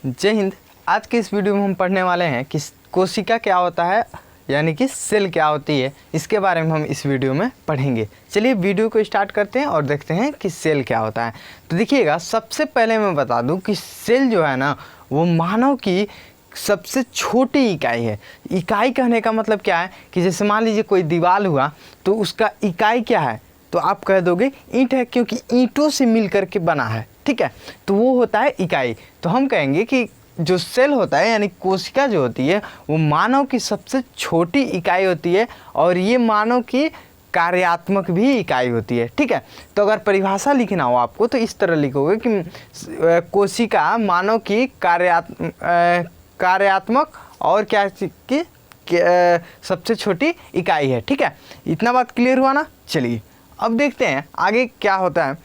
जय हिंद। आज के इस वीडियो में हम पढ़ने वाले हैं कि कोशिका क्या होता है, यानी कि सेल क्या होती है। इसके बारे में हम इस वीडियो में पढ़ेंगे। चलिए वीडियो को स्टार्ट करते हैं और देखते हैं कि सेल क्या होता है। तो देखिएगा, सबसे पहले मैं बता दूं कि सेल जो है ना, वो मानव की सबसे छोटी इकाई है। इकाई कहने का मतलब क्या है कि जैसे मान लीजिए कोई दीवार हुआ तो उसका इकाई क्या है, तो आप कह दोगे ईंट है, क्योंकि ईंटों से मिल करके बना है। ठीक है, तो वो होता है इकाई। तो हम कहेंगे कि जो सेल होता है यानी कोशिका जो होती है वो मानव की सबसे छोटी इकाई होती है और ये मानव की कार्यात्मक भी इकाई होती है। ठीक है, तो अगर परिभाषा लिखना हो आपको तो इस तरह लिखोगे कि कोशिका मानव की कार्यात्मक और क्या की सबसे छोटी इकाई है। ठीक है, इतना बात क्लियर हुआ ना। चलिए अब देखते हैं आगे क्या होता है।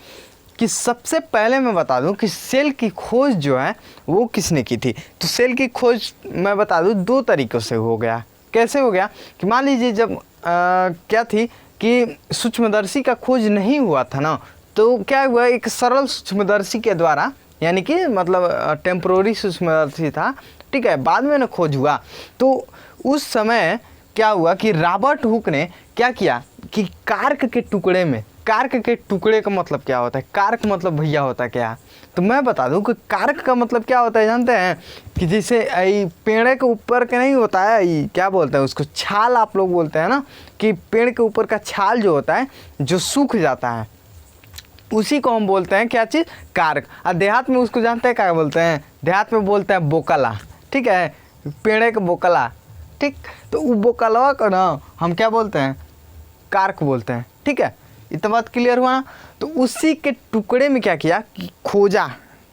कि सबसे पहले मैं बता दूं कि सेल की खोज जो है वो किसने की थी। तो सेल की खोज मैं बता दूं दो तरीक़ों से हो गया। कैसे हो गया कि मान लीजिए जब क्या थी कि सूक्ष्मदर्शी का खोज नहीं हुआ था ना, तो क्या हुआ, एक सरल सूक्ष्मदर्शी के द्वारा, यानी कि मतलब टेम्पोररी सूक्ष्मदर्शी था। ठीक है, बाद में ना खोज हुआ। तो उस समय क्या हुआ कि रॉबर्ट हुक ने क्या किया कि कार्क के टुकड़े में, कार्क के टुकड़े का मतलब क्या होता है, कार्क मतलब भैया होता है क्या, तो मैं बता दूं कि कार्क का मतलब क्या होता है जानते हैं कि जैसे पेड़ के ऊपर के नहीं होता है, क्या बोलते हैं उसको, छाल आप लोग बोलते हैं ना, कि पेड़ के ऊपर का छाल जो होता है जो सूख जाता है उसी को हम बोलते हैं क्या चीज़, कार्क। और देहात में उसको जानते हैं क्या बोलते हैं, देहात में बोलते हैं बोकला। ठीक है, पेड़ के बोकला। ठीक, तो वो बोकलवा का ना हम क्या बोलते हैं, कार्क बोलते हैं। ठीक है, इतना बात क्लियर हुआ ना। तो उसी के टुकड़े में क्या किया कि खोजा,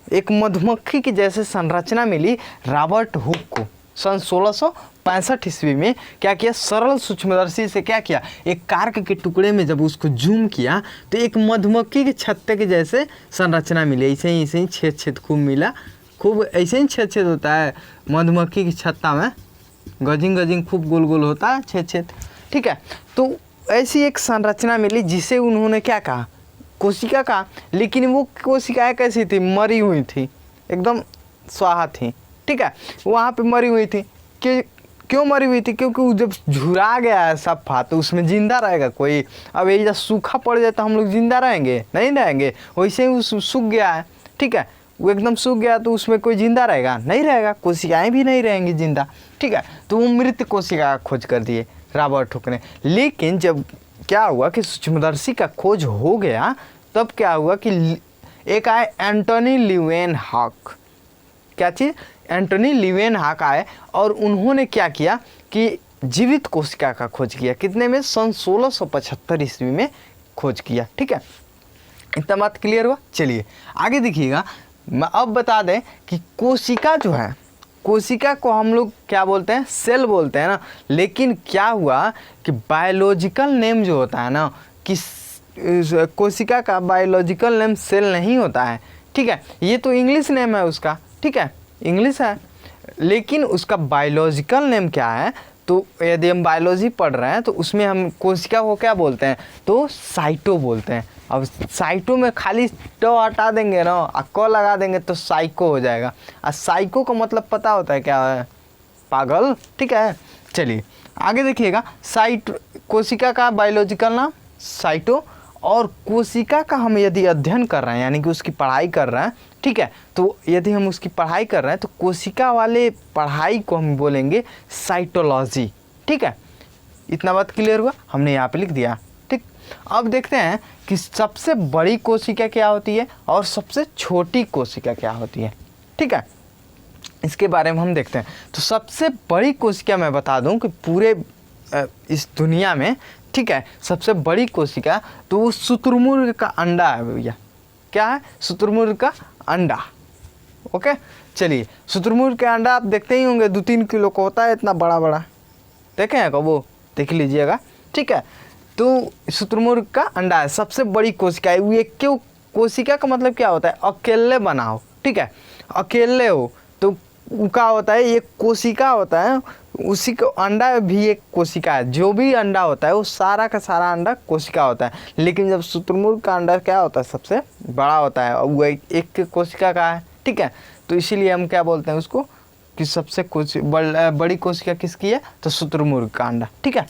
एक मधुमक्खी की जैसे संरचना मिली रॉबर्ट हुक को सन 1665 ईस्वी में। क्या किया, सरल सूक्ष्मदर्शी से क्या किया, एक कार्क के टुकड़े में जब उसको जूम किया तो एक मधुमक्खी के छत्ते के जैसे संरचना मिली। ऐसे ही छेद छेद खूब मिला, खूब ऐसे ही छेद छेद होता है मधुमक्खी की छत्ता में, गजिंग गजिंग खूब गोल गोल होता है छेद छेद। ठीक है, तो ऐसी एक संरचना मिली जिसे उन्होंने क्या कहा, कोशिका कहा। लेकिन वो कोशिकाएं कैसी थी, मरी हुई थी, एकदम स्वाहा थी। ठीक है, वहाँ पे मरी हुई थी। क्यों मरी हुई थी, क्योंकि वो जब झुरा गया है सफ़ा तो उसमें ज़िंदा रहेगा कोई। अब यही जब सूखा पड़ जाए तो हम लोग ज़िंदा रहेंगे, नहीं रहेंगे। वैसे ही वो सूख गया है। ठीक है, वो एकदम सूख गया तो उसमें कोई ज़िंदा रहेगा, नहीं रहेगा, कोशिकाएँ भी नहीं रहेंगी ज़िंदा। ठीक है, तो वो मृत कोशिका का खोज कर दिए रॉबर्ट हुक ने। लेकिन जब क्या हुआ कि सूक्ष्मदर्शी का खोज हो गया तब क्या हुआ कि एक आए एंटोनी लीवेनहॉक। क्या चीज़, एंटोनी लीवेनहॉक आए और उन्होंने क्या किया कि जीवित कोशिका का खोज किया। कितने में, सन 1675 ईस्वी में खोज किया। ठीक है, इतना बात क्लियर हुआ। चलिए आगे देखिएगा, मैं अब बता दें कि कोशिका जो है, कोशिका को हम लोग क्या बोलते हैं, सेल बोलते हैं ना। लेकिन क्या हुआ कि बायोलॉजिकल नेम जो होता है ना, कि कोशिका का बायोलॉजिकल नेम सेल नहीं होता है। ठीक है, ये तो इंग्लिश नेम है उसका। ठीक है, इंग्लिश है, लेकिन उसका बायोलॉजिकल नेम क्या है, तो यदि हम बायोलॉजी पढ़ रहे हैं तो उसमें हम कोशिका को क्या बोलते हैं, तो साइटो बोलते हैं। अब साइटो में खाली ट हटा देंगे ना और क लगा देंगे तो साइको हो जाएगा। और साइको का मतलब पता होता है क्या है, पागल। ठीक है, चलिए आगे देखिएगा। कोशिका का बायोलॉजिकल नाम साइटो, और कोशिका का हम यदि अध्ययन कर रहे हैं यानी कि उसकी पढ़ाई कर रहे हैं। ठीक है, तो यदि हम उसकी पढ़ाई कर रहे हैं तो कोशिका वाले पढ़ाई को हम बोलेंगे साइटोलॉजी। ठीक है, इतना बात क्लियर हुआ, हमने यहाँ पे लिख दिया। ठीक, अब देखते हैं कि सबसे बड़ी कोशिका क्या होती है और सबसे छोटी कोशिका क्या होती है। ठीक है, इसके बारे में हम देखते हैं। तो सबसे बड़ी कोशिका मैं बता दूं कि पूरे इस दुनिया में, ठीक है, सबसे बड़ी कोशिका तो वो शुतुरमुर्ग का अंडा है भैया। क्या है, शुतुरमुर्ग का अंडा। ओके, चलिए शुतुरमुर्ग का अंडा आप देखते ही होंगे, 2-3 किलो का होता है, इतना बड़ा बड़ा, देखे हैं कब, वो देख लीजिएगा। ठीक है, तो शुतुरमुर्ग का अंडा है, सबसे बड़ी कोशिका है। ये क्यों, कोशिका का मतलब क्या होता है, अकेले बनाओ। ठीक है, अकेले हो तो क्या होता है, ये कोशिका होता है, उसी को अंडा भी एक कोशिका है। जो भी अंडा होता है वो सारा का सारा अंडा कोशिका होता है। लेकिन जब शुतुरमुर्ग का अंडा क्या होता है, सबसे बड़ा होता है और वो एक कोशिका का है। ठीक है, तो इसीलिए हम क्या बोलते हैं उसको कि सबसे बड़ी कोशिका किसकी है, तो शुतुरमुर्ग का अंडा। ठीक है,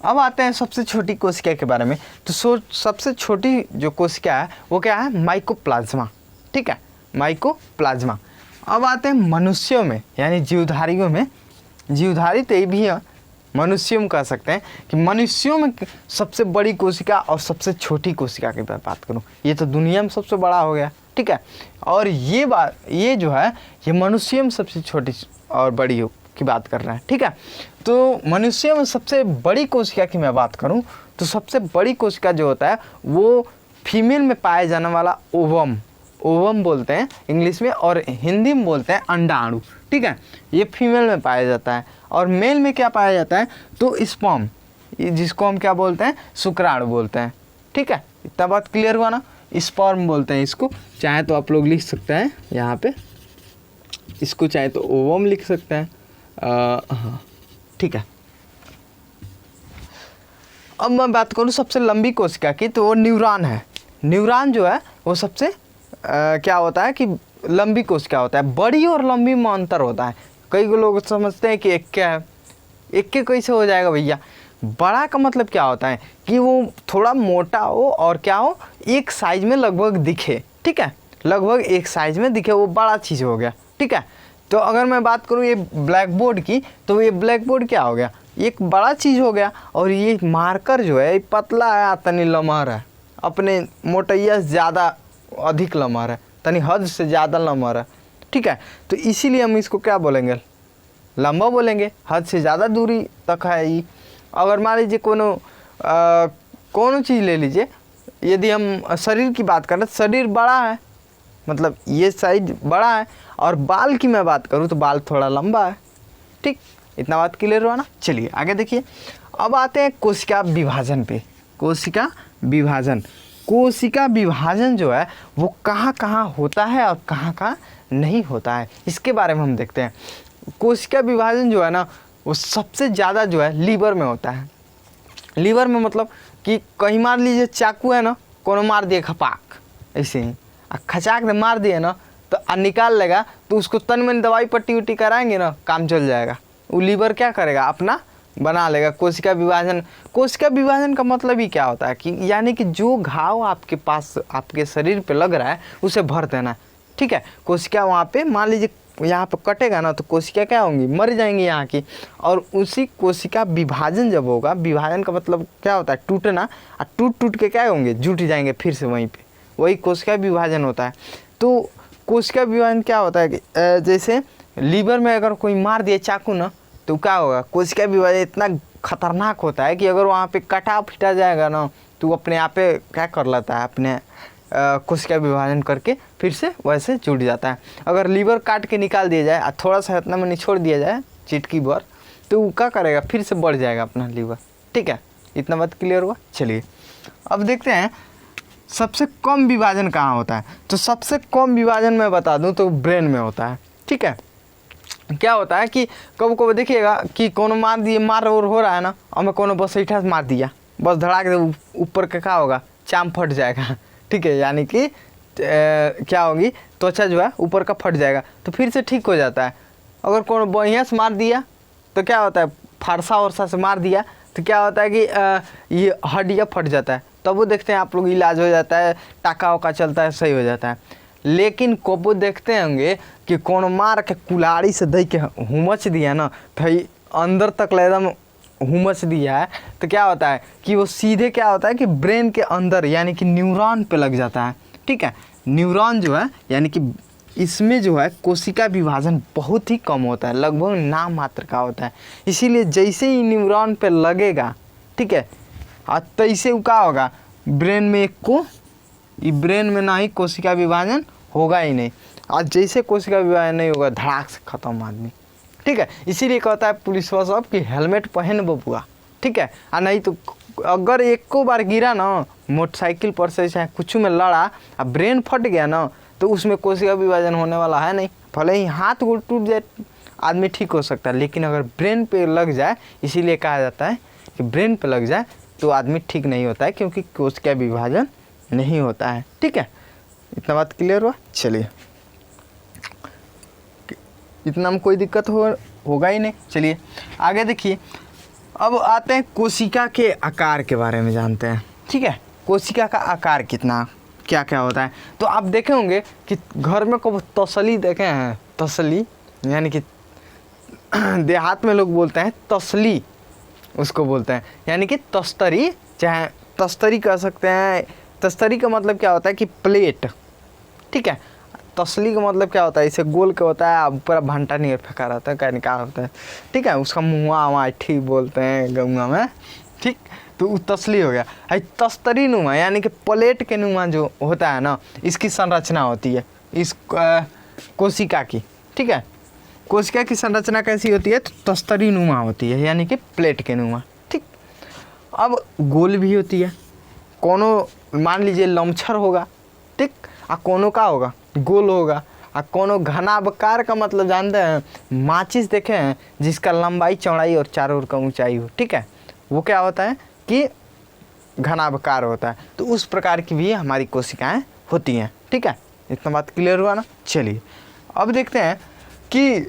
अब आते हैं सबसे छोटी कोशिका के बारे में। तो सबसे छोटी जो कोशिका है वो क्या है, माइकोप्लाज्मा। ठीक है, माइकोप्लाज्मा। अब आते हैं मनुष्यों में, यानी जीवधारियों में। जीवधारी तो ये भी है, मनुष्यों में कह सकते हैं कि मनुष्यों में सबसे बड़ी कोशिका और सबसे छोटी कोशिका की बात करूं, ये तो दुनिया में सबसे बड़ा हो गया। ठीक है, और ये जो है ये मनुष्यों में सबसे छोटी और बड़ी की बात कर रहा है। ठीक है, तो मनुष्यों में सबसे बड़ी कोशिका की मैं बात करूं तो सबसे बड़ी कोशिका जो होता है वो फीमेल में पाया जाने वाला ओवम बोलते हैं इंग्लिश में, और हिंदी में बोलते हैं अंडाणु। ठीक है, ये फीमेल में पाया जाता है। और मेल में क्या पाया जाता है, तो स्पर्म, जिसको हम क्या बोलते हैं, शुक्राणु बोलते हैं। ठीक है, इतना बात क्लियर हुआ ना। स्पर्म बोलते हैं इसको, चाहे तो आप लोग लिख सकते हैं यहाँ पे, इसको चाहे तो ओवम लिख सकते हैं। हाँ ठीक है, अब मैं बात करूँ सबसे लंबी कोशिका की, तो वो न्यूरॉन है। न्यूरॉन जो है वो सबसे क्या होता है कि लंबी कोशिका होता है। बड़ी और लंबी में अंतर होता है। कई लोग समझते हैं कि एक क्या है, एक के कैसे हो जाएगा भैया। बड़ा का मतलब क्या होता है कि वो थोड़ा मोटा हो और क्या हो, एक साइज में लगभग दिखे। ठीक है, लगभग एक साइज में दिखे, वो बड़ा चीज़ हो गया। ठीक है, तो अगर मैं बात करूँ ये ब्लैक बोर्ड की, तो ये ब्लैक बोर्ड क्या हो गया, एक बड़ा चीज़ हो गया। और ये मार्कर जो है पतला है, तनी लमहर है, अपने मोटैया से ज़्यादा अधिक लमहर है, तनी हद से ज़्यादा लमहर है। ठीक है, तो इसीलिए हम इसको क्या बोलेंगे, लंबा बोलेंगे, हद से ज़्यादा दूरी तक है ये। अगर मान लीजिए कोनो चीज़ ले लीजिए, यदि हम शरीर की बात करें, शरीर बड़ा है, मतलब ये साइज बड़ा है, और बाल की मैं बात करूँ तो बाल थोड़ा लंबा है। ठीक, इतना बात क्लियर हुआ ना। चलिए आगे देखिए, अब आते हैं कोशिका विभाजन पे। कोशिका विभाजन जो है वो कहाँ कहाँ होता है और कहाँ कहाँ नहीं होता है, इसके बारे में हम देखते हैं। कोशिका विभाजन जो है ना वो सबसे ज़्यादा जो है लीवर में होता है। लीवर में मतलब कि कहीं मार लीजिए चाकू है ना, कोनो मार दिए खपाक, ऐसे ही खचाक दे मार दिए ना, तो निकाल लेगा, तो उसको तन में दवाई पट्टी उट्टी कराएंगे ना, काम चल जाएगा। वो लीवर क्या करेगा, अपना बना लेगा। कोशिका विभाजन का मतलब ही क्या होता है कि यानी कि जो घाव आपके पास आपके शरीर पे लग रहा है उसे भर देना। ठीक है, कोशिका वहाँ पे मान लीजिए यहाँ पे कटेगा ना, तो कोशिका क्या होंगी, मर जाएंगी यहाँ की। और उसी कोशिका विभाजन जब होगा, विभाजन का मतलब क्या होता है, टूटना, और टूट के क्या होंगे, जुट जाएंगे फिर से वहीं पे, वही कोशिका विभाजन होता है। तो कोशिका विभाजन क्या होता है कि जैसे लीवर में अगर कोई मार दिए चाकू ना, तो क्या होगा, कोशिका विभाजन इतना खतरनाक होता है कि अगर वहाँ पे कटा फिटा जाएगा ना, तो अपने आप पे क्या कर लेता है, अपने कोशिका विभाजन करके फिर से वैसे जुड़ जाता है। अगर लीवर काट के निकाल दिया जाए और थोड़ा सा इतना में निचोड़ दिया जाए चिटकी भर, तो वो क्या करेगा, फिर से बढ़ जाएगा अपना लीवर। ठीक है, इतना बात क्लियर हुआ। चलिए अब देखते हैं सबसे कम विभाजन कहाँ होता है। तो सबसे कम विभाजन मैं बता दूं तो ब्रेन में होता है। ठीक है, क्या होता है कि कब कब देखिएगा कि कोनो मार और हो रहा है ना, और मैं कोनो बस ऐठा से मार दिया, बस धड़ाक दे ऊपर का क्या होगा, चाम फट जाएगा। ठीक है, यानी कि क्या होगी, त्वचा जो है ऊपर का फट जाएगा, तो फिर से ठीक हो जाता है। अगर कोनो बढ़िया से मार दिया तो क्या होता है, फारसा वरसा से मार दिया तो क्या होता है कि ये हड्डियाँ फट जाता है, तब वो देखते हैं आप लोग इलाज हो जाता है, टाका वाका चलता है, सही हो जाता है। लेकिन कबो देखते होंगे कि कोनो मार के कुल्हाड़ी से दे के हुमच दिया ना, तो अंदर तक एकदम हुमच दिया है, तो क्या होता है कि वो सीधे क्या होता है कि ब्रेन के अंदर यानी कि न्यूरॉन पे लग जाता है। ठीक है, न्यूरॉन जो है यानी कि इसमें जो है कोशिका विभाजन बहुत ही कम होता है, लगभग नाम मात्र का होता है। इसीलिए जैसे ही न्यूरॉन पे लगेगा, ठीक है, और तैसे क्या होगा, ब्रेन में ब्रेन में ना ही कोशिका विभाजन होगा ही नहीं। आज जैसे कोशिका विभाजन नहीं होगा, धड़ाक से खत्म आदमी। ठीक है, इसीलिए कहता है पुलिस वाला सब कि हेलमेट पहन बबुआ। ठीक है, और नहीं तो अगर एको बार गिरा ना मोटरसाइकिल पर से चाहे कुछ में लड़ा और ब्रेन फट गया ना, तो उसमें कोशिका विभाजन होने वाला है नहीं। भले ही हाथ गोड़ टूट जाए आदमी ठीक हो सकता है, लेकिन अगर ब्रेन पे लग जाए, इसीलिए कहा जाता है कि ब्रेन पे लग जाए तो आदमी ठीक नहीं होता है, क्योंकि कोशिका विभाजन नहीं होता है। ठीक है, इतना बात क्लियर हुआ। चलिए इतना में कोई दिक्कत होगा ही नहीं। चलिए आगे देखिए, अब आते हैं कोशिका के आकार के बारे में जानते हैं। ठीक है, कोशिका का आकार कितना क्या क्या होता है। तो आप देखे होंगे कि घर में कब तसली देखे हैं, तसली यानी कि देहात में लोग बोलते हैं तसली, उसको बोलते हैं, यानी कि तस्तरी, चाहे तस्तरी कह सकते हैं। तस्तरी का मतलब क्या होता है कि प्लेट। ठीक है, तसली का मतलब क्या होता है, इसे गोल के होता है, ऊपर भंटा नहीं फेंका रहता है, क्या निकाल होता है। ठीक है, उसका मुँह आठी बोलते हैं गंगा में। ठीक, तो वो तसली हो गया। है तस्तरी नुमा यानी कि प्लेट के नुमा जो होता है ना, इसकी संरचना होती है इस कोशिका की। ठीक है, कोशिका की संरचना कैसी होती है, तो तस्तरी नुमा होती है, यानी कि प्लेट के नुमा। ठीक, अब गोल भी होती है, कोनो मान लीजिए लमछर होगा, ठीक, और कोनो का होगा गोल होगा, और कोनो घनाभकार का मतलब जानते हैं, माचिस देखे हैं जिसका लंबाई चौड़ाई और चारों ओर का ऊंचाई हो। ठीक है, वो क्या होता है कि घनाभकार होता है। तो उस प्रकार की भी हमारी कोशिकाएं होती हैं। ठीक है, इतना बात क्लियर हुआ ना। चलिए अब देखते हैं कि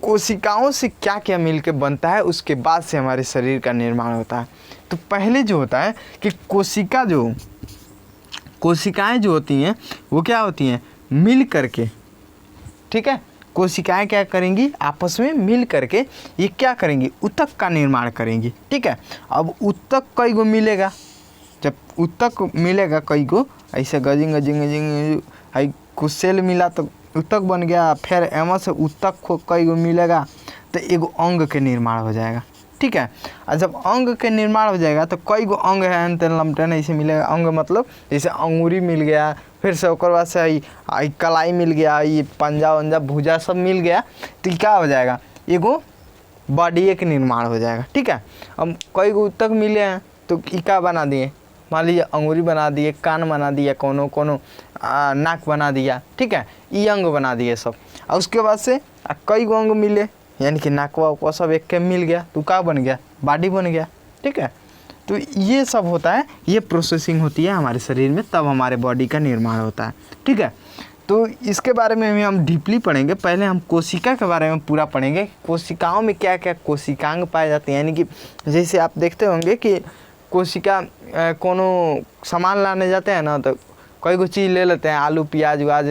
कोशिकाओं से क्या क्या मिलकर बनता है, उसके बाद से हमारे शरीर का निर्माण होता है। तो पहले जो होता है कि कोशिकाएं जो होती हैं वो क्या होती हैं, मिल करके। ठीक है, कोशिकाएं क्या करेंगी, आपस में मिल करके ये क्या करेंगी, ऊतक का निर्माण करेंगी। ठीक है, अब ऊतक कई गो मिलेगा, जब ऊतक मिलेगा कई गो, ऐसे गजिंग गजिंग गजिंग आई कुछ सेल मिला तो ऊतक बन गया, फिर एम से ऊतक को कई गो मिलेगा तो एगो अंग के निर्माण हो जाएगा। ठीक है, और जब अंग के निर्माण हो जाएगा तो कई गो अंग है तेन लमटन ऐसे मिलेगा। अंग मतलब जैसे अंगूरी मिल गया, फिर से ओकर बाद से कलाई मिल गया, ये पंजा वंजा भुजा सब मिल गया, तो क्या हो जाएगा, एगो बॉडी के निर्माण हो जाएगा। ठीक है, अब कई गो तक मिले हैं तो क्या बना दिए, मान लीजिए अंगूरी बना दिए, कान बना दिया, कोनो कोनो नाक बना दिया। ठीक है, ये अंग बना दिए सब। और उसके बाद से कई गो अंग मिले, यानी कि नाकवा उकवा सब एक के मिल गया, तो क्या बन गया, बॉडी बन गया। ठीक है, तो ये सब होता है, ये प्रोसेसिंग होती है हमारे शरीर में, तब हमारे बॉडी का निर्माण होता है। ठीक है, तो इसके बारे में भी हम डीपली पढ़ेंगे। पहले हम कोशिका के बारे में पूरा पढ़ेंगे, कोशिकाओं में क्या क्या कोशिकांग पाए जाते हैं। यानी कि जैसे आप देखते होंगे कि कोशिका कोनो सामान लाने जाते हैं ना, तो कई गो चीज़ ले लेते हैं, आलू प्याज व्याज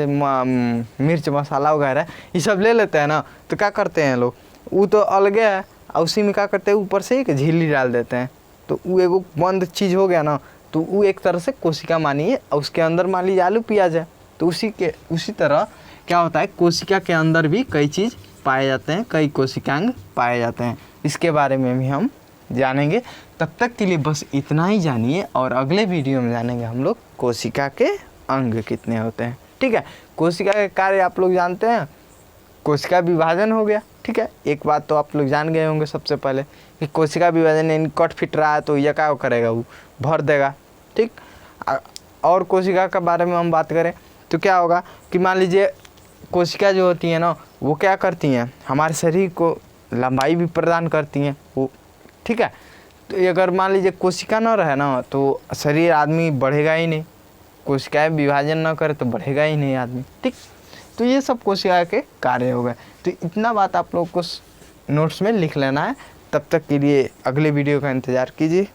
मिर्च मसाला वगैरह ये सब ले लेते हैं ना, तो क्या करते हैं लोग, वो तो अलगे है, और उसी में क्या करते हैं, ऊपर से एक झिल्ली डाल देते हैं, तो वो एगो बंद चीज़ हो गया ना, तो वो एक तरह से कोशिका मानिए, और उसके अंदर मान लीजिए आलू प्याज है, तो उसी तरह क्या होता है, कोशिका के अंदर भी कई चीज़ पाए जाते हैं, कई कोशिकांग पाए जाते हैं। इसके बारे में भी हम जानेंगे। तब तक के लिए बस इतना ही जानिए, और अगले वीडियो में जानेंगे हम लोग कोशिका के अंग कितने होते हैं। ठीक है, कोशिका के कार्य आप लोग जानते हैं, कोशिका विभाजन हो गया। ठीक है, एक बात तो आप लोग जान गए होंगे सबसे पहले कि कोशिका विभाजन यानी कट फिट रहा है तो यह क्या करेगा, वो भर देगा। ठीक, और कोशिका के बारे में हम बात करें तो क्या होगा कि मान लीजिए कोशिका जो होती है ना, वो क्या करती हैं, हमारे शरीर को लंबाई भी प्रदान करती हैं वो। ठीक है, तो अगर मान लीजिए कोशिका ना रहे ना, तो शरीर आदमी बढ़ेगा ही नहीं, कोशिकाएं विभाजन ना करे तो बढ़ेगा ही नहीं आदमी। ठीक, तो ये सब कोशिका के कार्य हो गए। तो इतना बात आप लोग को नोट्स में लिख लेना है। तब तक के लिए अगले वीडियो का इंतज़ार कीजिए।